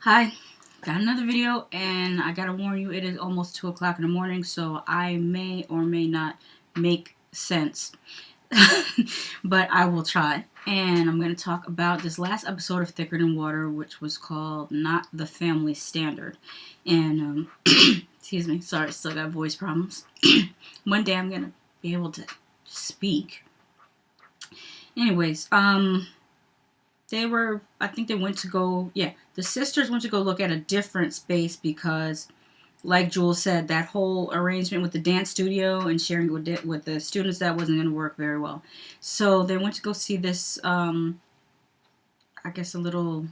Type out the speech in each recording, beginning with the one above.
Hi, got another video, and I gotta warn you, it is almost 2 o'clock in the morning, so I may or may not make sense. But I will try. And I'm going to talk about this last episode of Thicker Than Water, which was called Not the Family Standard. And, excuse me, sorry, still got voice problems. One day I'm going to be able to speak. Anyways, I think they went to go, the sisters went to go look at a different space because, like Jules said, that whole arrangement with the dance studio and sharing with the students, that wasn't going to work very well. So they went to go see this, I guess I'll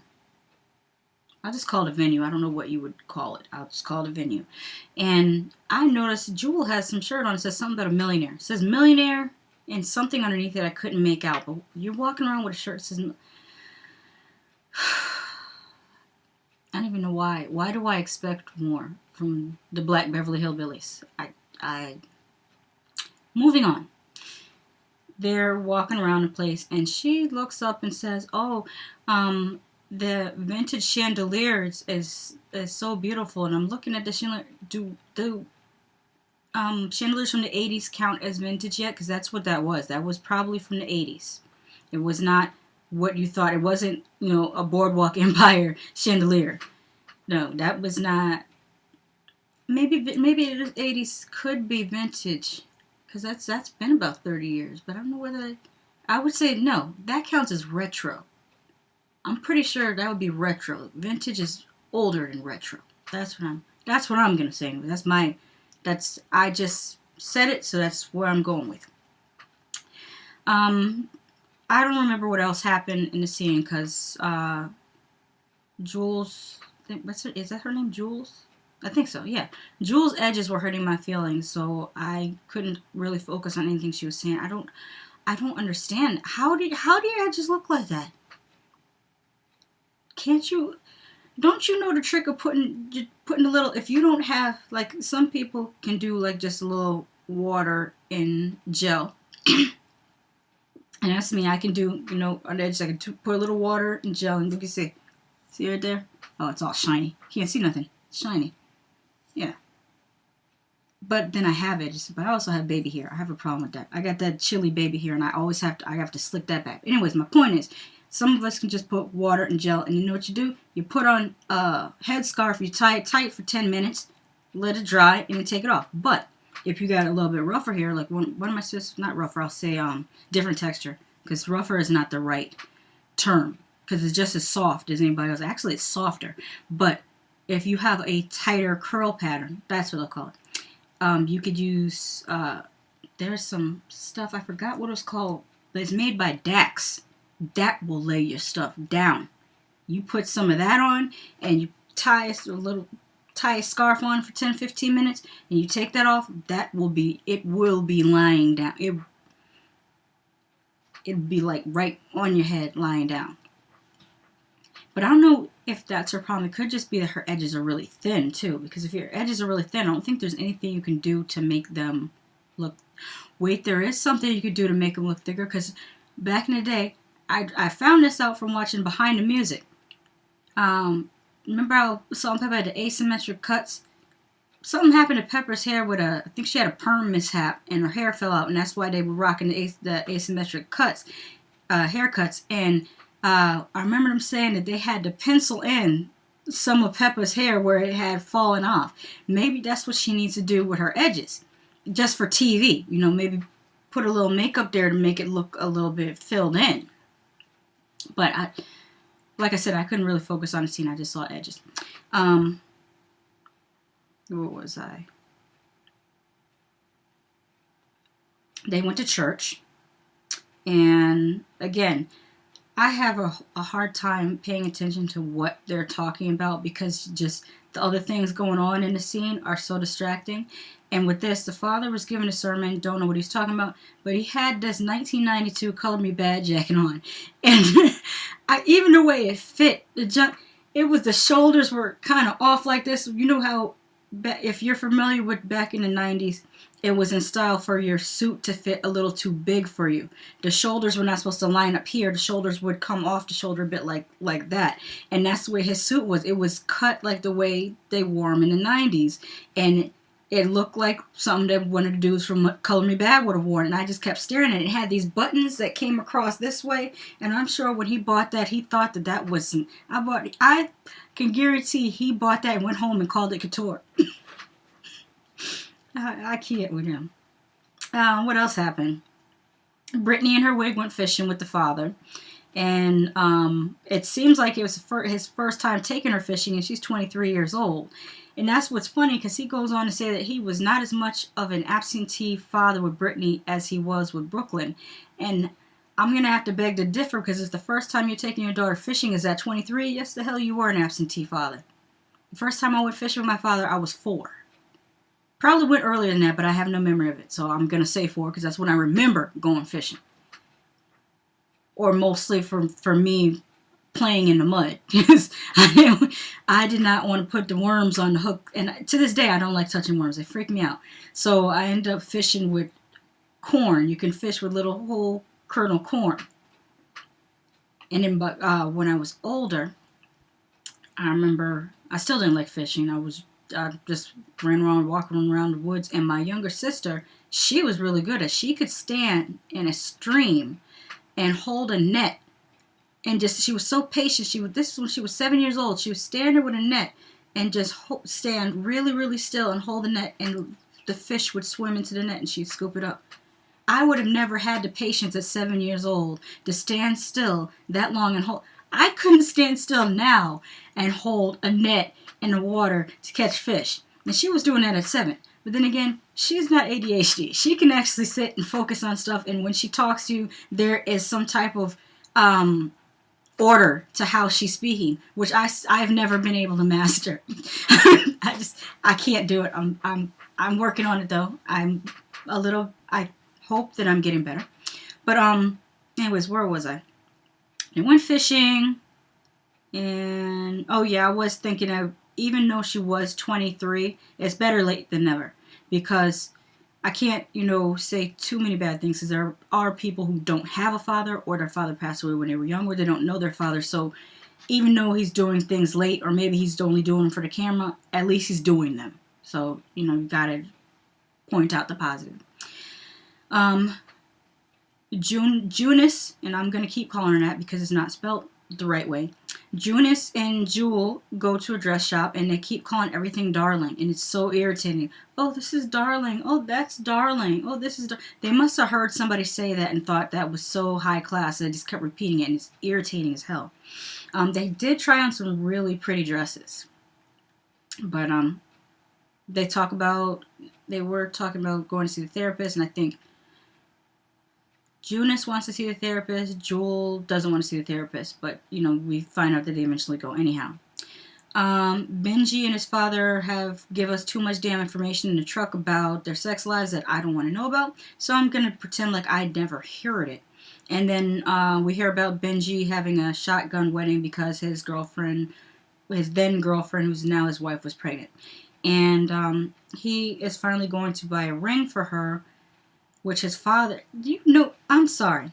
just call it a venue. I don't know what you would call it. I'll just call it a venue. And I noticed Jewel has some shirt on. It says something about a millionaire. It says millionaire and something underneath it I couldn't make out. But you're walking around with a shirt that says... I don't even know why. Why do I expect more from the Black Beverly Hillbillies? Moving on. They're walking around the place, and she looks up and says, "Oh, the vintage chandelier is so beautiful." And I'm looking at the chandelier. Do chandeliers from the 80s count as vintage yet? Because that's what that was. That was probably from the 80s. It was not what you thought. It wasn't, a Boardwalk Empire chandelier. No, that was not. Maybe the 80s could be vintage, because that's been about 30 years. But I don't know whether I would say no. That counts as retro. I'm pretty sure that would be retro. Vintage is older than retro. That's what I'm gonna say. I just said it, so that's where I'm going with. I don't remember what else happened in the scene because Jules, is that her name, Jules? I think so, yeah. Jules' edges were hurting my feelings, so I couldn't really focus on anything she was saying. I don't understand. How do your edges look like that? Don't you know the trick of putting a little, if you don't have, like, some people can do, like, just a little water in gel. And that's me. I can do, on the edge, I can put a little water and gel, and you can see right there? Oh, it's all shiny. Can't see nothing. It's shiny. Yeah. But then I have edges, but I also have baby hair. I have a problem with that. I got that chilly baby hair, and I have to slick that back. Anyways, my point is, some of us can just put water and gel, and you know what you do? You put on a headscarf, you tie it tight for 10 minutes, let it dry, and then take it off. But if you got a little bit rougher hair, like one of my sisters, not rougher, I'll say different texture, because rougher is not the right term, because it's just as soft as anybody else. Actually, it's softer. But if you have a tighter curl pattern, that's what I'll call it. You could use, there's some stuff, I forgot what it was called, but it's made by Dax. That will lay your stuff down. You put some of that on, and you tie a scarf on for 10-15 minutes, and you take that off, it will be lying down. It'd be like right on your head lying down. But I don't know if that's her problem. It could just be that her edges are really thin too, because if your edges are really thin, I don't think there's anything you can do to make them look... Wait, there is something you could do to make them look thicker, because back in the day, I found this out from watching Behind the Music. Remember how Salt-N-Pepa had the asymmetric cuts? Something happened to Pepper's hair I think she had a perm mishap, and her hair fell out, and that's why they were rocking the asymmetric haircuts. And I remember them saying that they had to pencil in some of Peppa's hair where it had fallen off. Maybe that's what she needs to do with her edges, just for TV. Maybe put a little makeup there to make it look a little bit filled in. But like I said, I couldn't really focus on the scene. I just saw edges. Where was I? They went to church. And again, I have a hard time paying attention to what they're talking about, because just the other things going on in the scene are so distracting. And with this, the father was giving a sermon, don't know what he's talking about, but he had this 1992 Color Me Bad jacket on. And even the way it fit, the shoulders were kind of off like this. You know how, if you're familiar with back in the 90s, it was in style for your suit to fit a little too big for you. The shoulders were not supposed to line up here. The shoulders would come off the shoulder a bit like that. And that's the way his suit was. It was cut like the way they wore them in the 90s. And it looked like something that one of the dudes from Color Me Badd would have worn. And I just kept staring at it. It had these buttons that came across this way. And I'm sure when he bought that, he thought that that wasn't. I can guarantee he bought that and went home and called it couture. I can't with him. What else happened? Brittany and her wig went fishing with the father. And it seems like it was his first time taking her fishing, and she's 23 years old. And that's what's funny, because he goes on to say that he was not as much of an absentee father with Brittany as he was with Brooklyn. And I'm going to have to beg to differ, because it's the first time you're taking your daughter fishing is at 23. Yes, the hell you were an absentee father. The first time I went fishing with my father, I was 4. Probably went earlier than that, but I have no memory of it. So I'm going to say 4 because that's when I remember going fishing. Or mostly for me playing in the mud. Because I did not want to put the worms on the hook. And to this day, I don't like touching worms. They freak me out. So I end up fishing with corn. You can fish with little whole kernel corn. And then when I was older, I remember I still didn't like fishing. I just ran around walking around the woods, and my younger sister, she was really good at. She could stand in a stream and hold a net, and she was so patient. This is when she was 7 years old. She would stand there with a net and just stand really, really still and hold the net, and the fish would swim into the net and she'd scoop it up. I would have never had the patience at 7 years old to stand still that long and hold. I couldn't stand still now and hold a net in the water to catch fish. And she was doing that at 7. But then again, she's not ADHD. She can actually sit and focus on stuff. And when she talks to you, there is some type of order to how she's speaking, which I've never been able to master. I can't do it. I'm working on it though. I hope that I'm getting better. But anyways, where was I? I went fishing, and oh yeah, I was thinking of, even though she was 23, it's better late than never, because I can't, say too many bad things, because there are people who don't have a father, or their father passed away when they were young, or they don't know their father. So even though he's doing things late, or maybe he's only doing them for the camera, at least he's doing them. So, you gotta point out the positive. Junice, and I'm going to keep calling her that because it's not spelled the right way. Junice and Jewel go to a dress shop, and they keep calling everything darling, and it's so irritating. Oh, this is darling. Oh, that's darling. Oh, this is They must have heard somebody say that and thought that was so high class, they just kept repeating it, and it's irritating as hell. They did try on some really pretty dresses, but they were talking about going to see the therapist, and I think Junice wants to see the therapist. Jewel doesn't want to see the therapist, but we find out that they eventually go anyhow. Benji and his father have give us too much damn information in the truck about their sex lives that I don't want to know about, so I'm gonna pretend like I never heard it. And then we hear about Benji having a shotgun wedding because his then girlfriend, who's now his wife, was pregnant, and he is finally going to buy a ring for her, which his father, I'm sorry.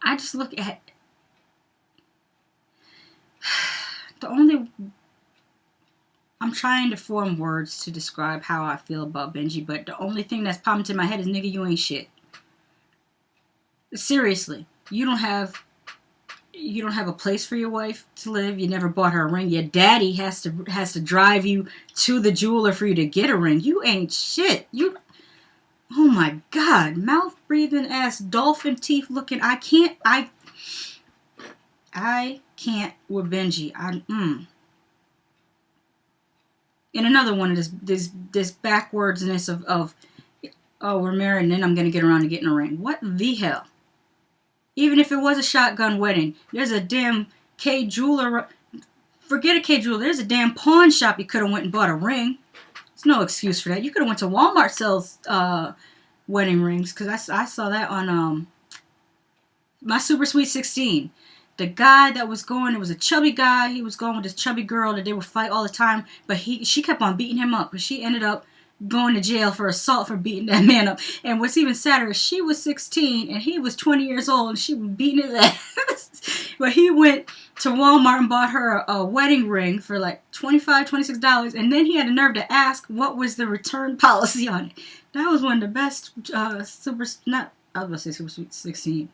I just look at I'm trying to form words to describe how I feel about Benji, but the only thing that's popping into my head is, nigga, you ain't shit. Seriously, you don't have a place for your wife to live. You never bought her a ring. Your daddy has to drive you to the jeweler for you to get a ring. You ain't shit. Oh my God, mouth breathing ass, dolphin teeth looking. I can't with Benji. And another one of this backwardsness of oh, we're married and then I'm gonna get around to getting a ring. What the hell? Even if it was a shotgun wedding, there's a damn K jeweler. Forget a K jeweler. There's a damn pawn shop you could have went and bought a ring. There's no excuse for that. You could have went to Walmart sells wedding rings, because I saw that on My Super Sweet 16. The guy that was going, it was a chubby guy. He was going with this chubby girl that they would fight all the time, but she kept on beating him up, but she ended up going to jail for assault for beating that man up. And what's even sadder is she was 16 and he was 20 years old and she was beating his ass. But he went to Walmart and bought her a wedding ring for like $25, $26, and then he had the nerve to ask what was the return policy on it. That was one of the best Super Sweet 16.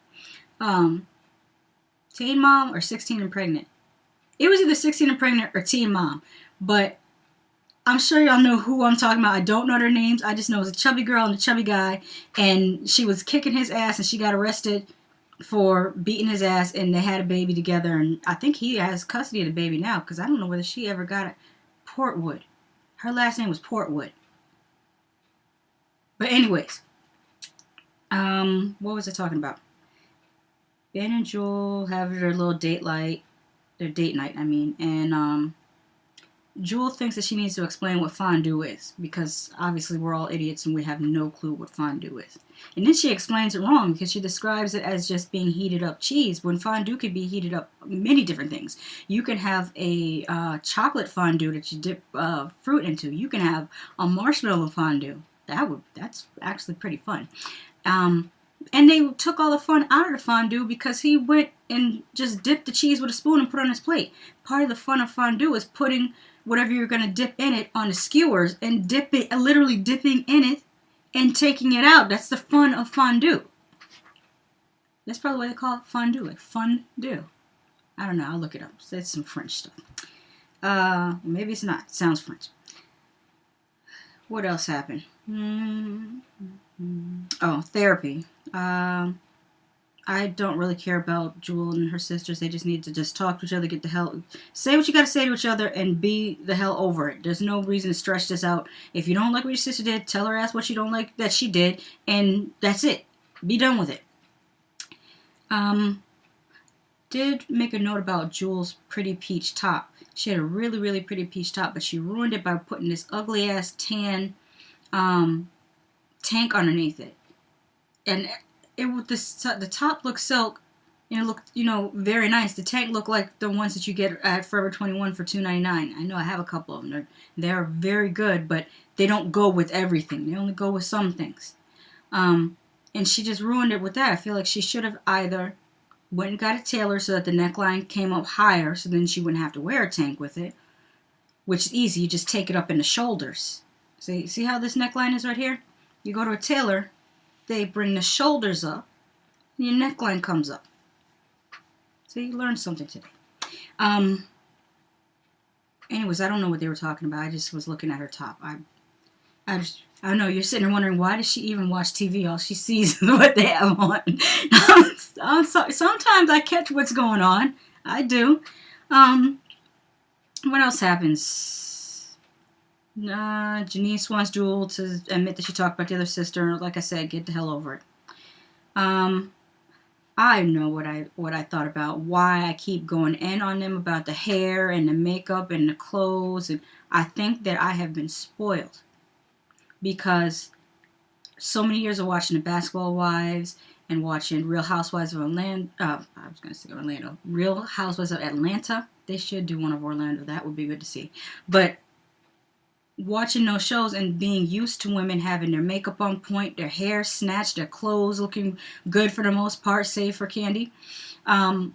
Teen Mom or 16 and Pregnant. It was either 16 and Pregnant or Teen Mom, but I'm sure y'all know who I'm talking about. I don't know their names. I just know it was a chubby girl and a chubby guy, and she was kicking his ass, and she got arrested for beating his ass, and they had a baby together, and I think he has custody of the baby now, because I don't know whether she ever got it. Portwood. Her last name was Portwood. But anyways, what was I talking about? Ben and Jewel have their little date night, and Jewel thinks that she needs to explain what fondue is, because obviously we're all idiots and we have no clue what fondue is. And then she explains it wrong, because she describes it as just being heated up cheese, when fondue could be heated up many different things. You can have a chocolate fondue that you dip fruit into. You can have a marshmallow fondue. That's actually pretty fun. And they took all the fun out of the fondue because he went and just dipped the cheese with a spoon and put it on his plate. Part of the fun of fondue is putting whatever you're going to dip in it on the skewers and literally dipping in it and taking it out. That's the fun of fondue. That's probably why they call it fondue, like fondue. I don't know, I'll look it up. It's some French stuff. Maybe it's not. It sounds French. What else happened? Oh, therapy. I don't really care about Jewel and her sisters. They just need to just talk to each other, say what you got to say to each other, and be the hell over it. There's no reason to stretch this out. If you don't like what your sister did, tell her ass what you don't like that she did, and that's it. Be done with it. Did make a note about Jewel's pretty peach top. She had a really, really pretty peach top, but she ruined it by putting this ugly ass tan tank underneath it. And the top looked silk, and it looked, very nice. The tank looked like the ones that you get at Forever 21 for $2.99. I know I have a couple of them. They're very good, but they don't go with everything. They only go with some things. And she just ruined it with that. I feel like she should have either went and got it tailored so that the neckline came up higher, so then she wouldn't have to wear a tank with it, which is easy. You just take it up in the shoulders. See how this neckline is right here? You go to a tailor, they bring the shoulders up, and your neckline comes up. So you learned something today. Anyways, I don't know what they were talking about. I just was looking at her top. I don't know, you're sitting there wondering, why does she even watch TV? All she sees is what they have on. I'm sorry. Sometimes I catch what's going on. I do. What else happens? Janice wants Jewel to admit that she talked about the other sister. Like I said, get the hell over it. I know what I thought about why I keep going in on them about the hair and the makeup and the clothes, and I think that I have been spoiled because so many years of watching the Basketball Wives and watching Real Housewives of Orlando. Real Housewives of Atlanta. They should do one of Orlando. That would be good to see. But watching those shows and being used to women having their makeup on point, their hair snatched, their clothes looking good for the most part, save for Candy. I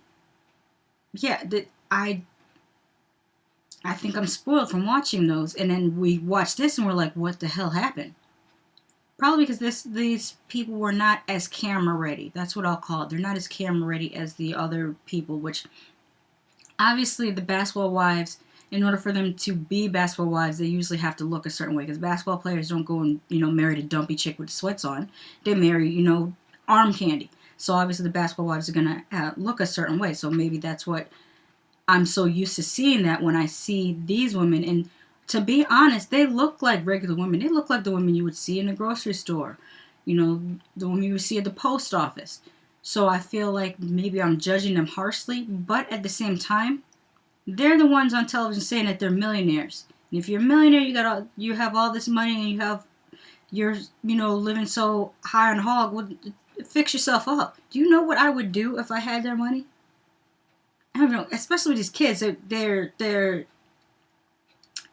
think I'm spoiled from watching those. And then we watch this and we're like, what the hell happened? Probably because these people were not as camera ready. That's what I'll call it. They're not as camera ready as the other people, which obviously the Basketball Wives, in order for them to be Basketball Wives, they usually have to look a certain way, because basketball players don't go and, marry the dumpy chick with the sweats on. They marry, arm candy. So obviously the Basketball Wives are going to look a certain way. So maybe that's what I'm so used to seeing, that when I see these women, and to be honest, they look like regular women. They look like the women you would see in the grocery store, the women you would see at the post office. So I feel like maybe I'm judging them harshly, but at the same time, they're the ones on television saying that they're millionaires. And if you're a millionaire, you have all this money, and you're living so high on hog. Well, fix yourself up. Do you know what I would do if I had their money? I don't know, especially with these kids. They're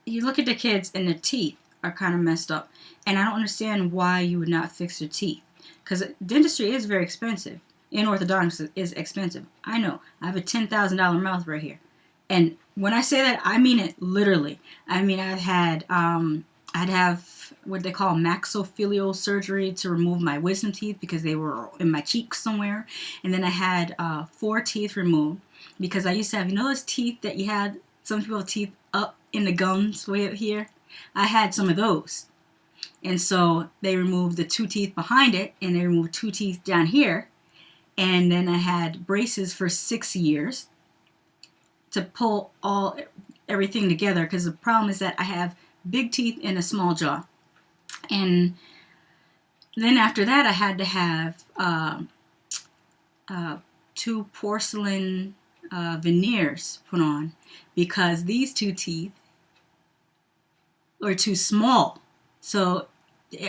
you look at the kids and their teeth. are kind of messed up. And I don't understand why you would not fix your teeth. Because dentistry is very expensive. And orthodontics is expensive. I know. I have a $10,000 mouth right here. And when I say that, I mean it literally. I mean, I'd have what they call maxillofacial surgery to remove my wisdom teeth because they were in my cheeks somewhere. And then I had 4 teeth removed because I used to have, you know those teeth that you had, some people have teeth up in the gums way up here? I had some of those. And so they removed the 2 teeth behind it, and they removed 2 teeth down here. And then I had braces for 6 years to pull everything together, because the problem is that I have big teeth and a small jaw. And then after that, I had to have 2 porcelain veneers put on because these 2 teeth were too small. So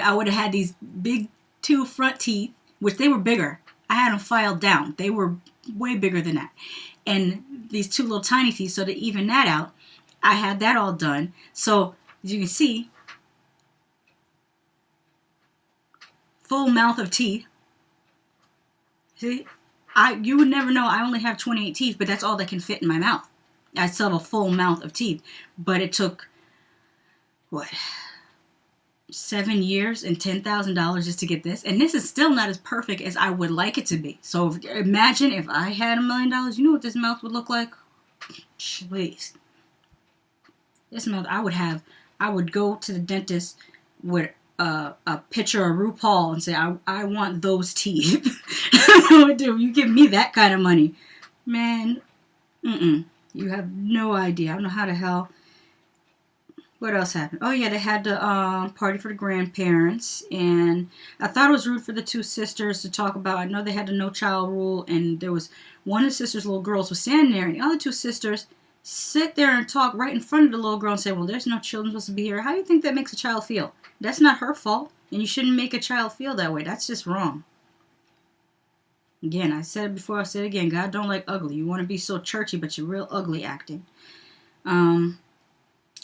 I would have had these big 2 front teeth, which they were bigger. I had them filed down. They were way bigger than that. And these 2 little tiny teeth, so to even that out, I had that all done. So as you can see, full mouth of teeth. See, you would never know I only have 28 teeth, but that's all that can fit in my mouth. I still have a full mouth of teeth, but it took, what, 7 years and $10,000 just to get this, and this is still not as perfect as I would like it to be. So imagine if I had $1 million, you know what this mouth would look like? Please. This mouth, I would go to the dentist with a picture of RuPaul and say, I want those teeth. I would do. You give me that kind of money. Man, you have no idea. I don't know how the hell. What else happened? Oh yeah, they had the party for the grandparents, and I thought it was rude for the 2 sisters to talk about. I know they had the no child rule, and there was one of the sisters' little girls was standing there, and the other 2 sisters sit there and talk right in front of the little girl and say, well, there's no children supposed to be here. How do you think that makes a child feel? That's not her fault, and you shouldn't make a child feel that way. That's just wrong. Again, I said it before, I said it again. God don't like ugly. You want to be so churchy, but you're real ugly acting.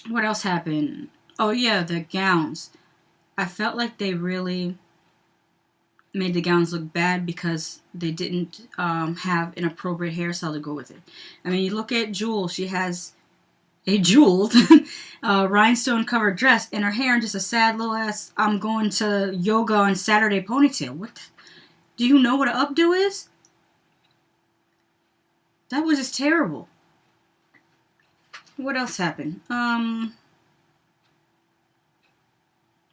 What else happened? Oh yeah, the gowns. I felt like they really made the gowns look bad because they didn't have an appropriate hairstyle to go with it. I mean, you look at Jewel. She has a jeweled rhinestone covered dress, and her hair in just a sad little ass I'm going to yoga on Saturday ponytail. What? Do you know what an updo is? That was just terrible. What else happened?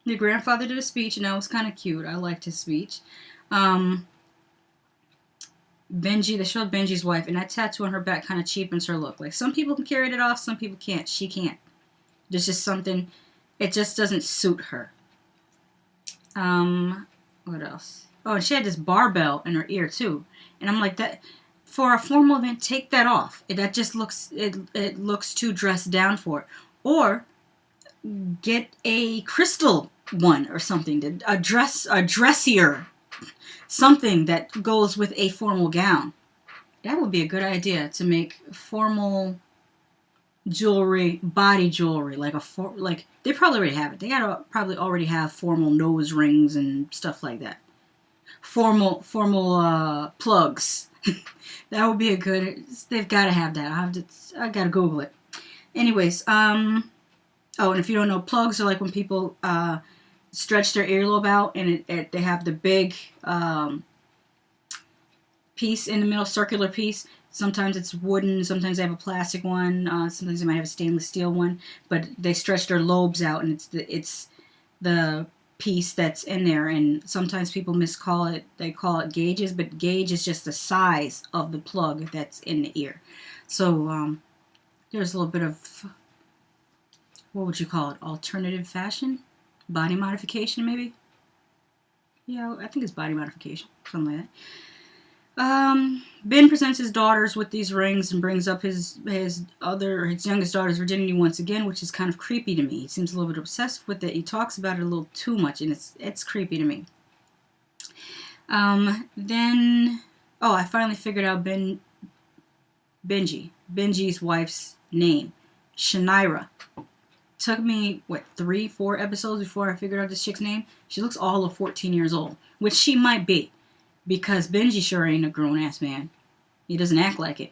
The grandfather did a speech, and that was kind of cute. I liked his speech. Benji, they showed Benji's wife, and that tattoo on her back kind of cheapens her look. Like, some people can carry it off, some people can't. She can't. There's just something, it just doesn't suit her. What else? Oh, and she had this barbell in her ear, too. And I'm like, that, for a formal event, take that off. That just looks, it looks too dressed down for it. Or get a crystal one or something, a dressier, something that goes with a formal gown. That would be a good idea, to make formal jewelry, body jewelry, like they probably already have it. They gotta probably already have formal nose rings and stuff like that. Formal plugs. That would be a good. They've got to have that. I gotta Google it. Anyways, oh, and if you don't know, plugs are like when people stretch their earlobe out, and they have the big piece in the middle, circular piece. Sometimes it's wooden, sometimes they have a plastic one, sometimes they might have a stainless steel one, but they stretch their lobes out, and it's the piece that's in there, and sometimes people they call it gauges, but gauge is just the size of the plug that's in the ear. So there's a little bit of, what would you call it, alternative fashion? Body modification, maybe? Yeah, I think it's body modification, something like that. Ben presents his daughters with these rings and brings up his youngest daughter's virginity once again, which is kind of creepy to me. He seems a little bit obsessed with it. He talks about it a little too much, and it's creepy to me. Then, I finally figured out Benji's wife's name, Shanira. took me, 3-4 episodes before I figured out this chick's name. She looks all of 14 years old, which she might be, because Benji sure ain't a grown-ass man. He doesn't act like it.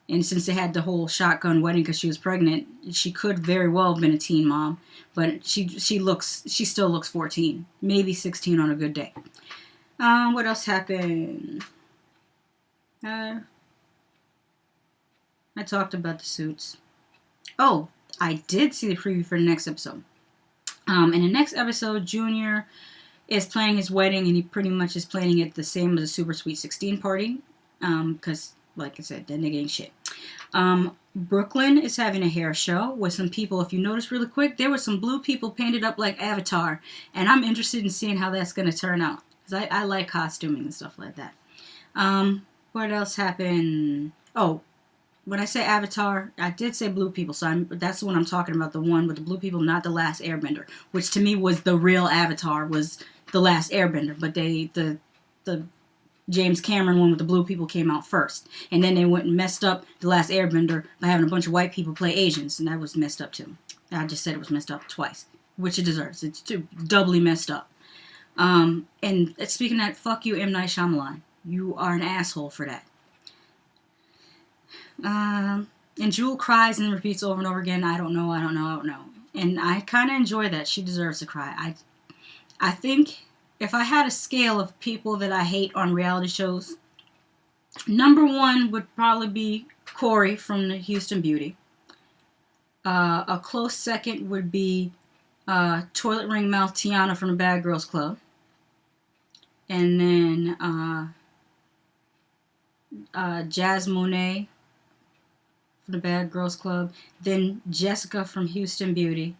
And since they had the whole shotgun wedding because she was pregnant, she could very well have been a teen mom. But she still looks 14, maybe 16 on a good day. What else happened? I talked about the Suits. Oh, I did see the preview for the next episode. In the next episode, Junior is planning his wedding, and he pretty much is planning it the same as a Super Sweet 16 party. Because, like I said, that nigga ain't shit. Brooklyn is having a hair show with some people. If you notice really quick, there were some blue people painted up like Avatar. And I'm interested in seeing how that's going to turn out. Because I like costuming and stuff like that. What else happened? Oh, when I say Avatar, I did say blue people. So that's the one I'm talking about. The one with the blue people, not The Last Airbender. Which to me was the real Avatar, was The Last Airbender. But the James Cameron one with the blue people came out first. And then they went and messed up The Last Airbender by having a bunch of white people play Asians. And that was messed up too. I just said it was messed up twice. Which it deserves. It's doubly messed up. And speaking of that, fuck you, M. Night Shyamalan. You are an asshole for that. And Jewel cries and repeats over and over again, I don't know. And I kind of enjoy that. She deserves to cry. I think if I had a scale of people that I hate on reality shows, number 1 would probably be Corey from the Houston Beauty. A close second would be Toilet Ring Mouth Tiana from the Bad Girls Club. And then Jazz Monet from the Bad Girls Club. Then Jessica from Houston Beauty.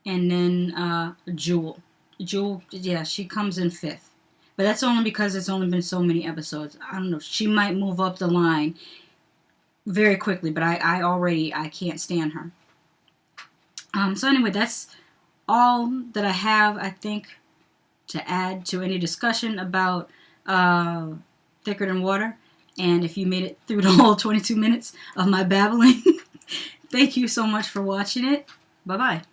And then Jewel. Jewel, yeah, she comes in 5th. But that's only because it's only been so many episodes. I don't know. She might move up the line very quickly, but I can't stand her. So anyway, that's all that I have, I think, to add to any discussion about Thicker Than Water. And if you made it through the whole 22 minutes of my babbling, thank you so much for watching it. Bye-bye.